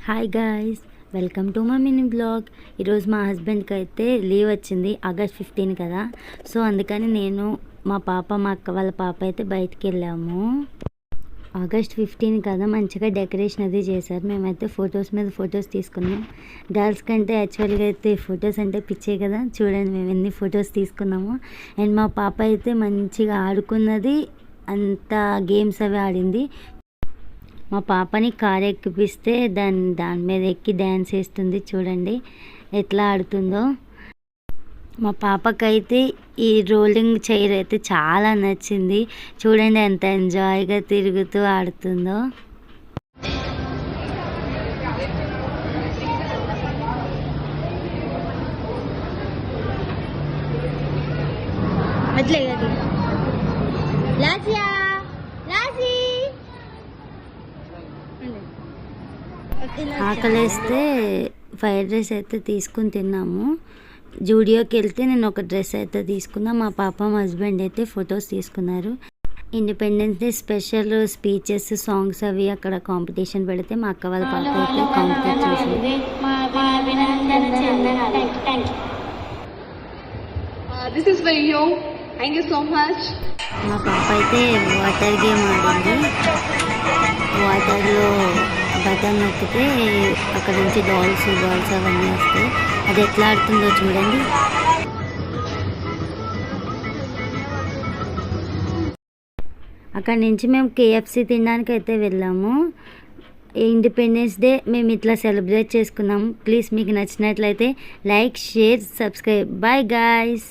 Hi guys, welcome to my mini blog. ఈరోజు మా హస్బెండ్కి అయితే లీవ్ వచ్చింది, ఆగస్ట్ 15 కదా. సో అందుకని నేను మా అక్క వాళ్ళ పాప అయితే బయటికి వెళ్ళాము. ఆగస్ట్ 15 కదా, మంచిగా డెకరేషన్ అది చేశారు. మేమైతే ఫొటోస్ మీద ఫొటోస్ తీసుకున్నాం. గర్ల్స్ కంటే యాక్చువల్గా అయితే ఫొటోస్ అంటే పిచ్చే కదా. చూడండి మేము ఎన్ని ఫొటోస్ తీసుకున్నాము. అండ్ మా పాప అయితే మంచిగా ఆడుకున్నది, అంతా గేమ్స్ అవి ఆడింది. మా పాపని కారు ఎక్కిపిస్తే దాని మీద ఎక్కి డ్యాన్స్ వేస్తుంది. చూడండి ఎట్లా ఆడుతుందో. మా పాపకైతే ఈ రోలింగ్ చైర్ అయితే చాలా నచ్చింది. చూడండి ఎంత ఎంజాయ్గా తిరుగుతూ ఆడుతుందో. ఆకలేస్తే ఫ్రైడ్ రైస్ అయితే తీసుకుని తిన్నాము. జూడియోకి వెళ్తే నేను ఒక డ్రెస్ అయితే తీసుకున్నా. మా పాప మా హస్బెండ్ అయితే ఫొటోస్ తీసుకున్నారు. Independence day special speeches, songs అవి అక్కడ కాంపిటీషన్ పెడితే మా అక్క వాళ్ళ పాప అయితే కాంపిటీట్ చేసింది. మా పాప అయితే వాటర్ గేమ్ ఆడింది. వాటర్లో బటన్ నొక్కితే అక్కడ నుంచి బాల్స్ అవన్నీ వస్తాయి. అది ఎట్లా ఆడుతుందో చూడండి. అక్కడ నుంచి మేము KFC తినడానికి అయితే వెళ్ళాము. ఇండిపెండెన్స్ డే మేము ఇట్లా సెలబ్రేట్ చేసుకున్నాము. ప్లీజ్ మీకు నచ్చినట్లయితే like, share, subscribe. Bye guys.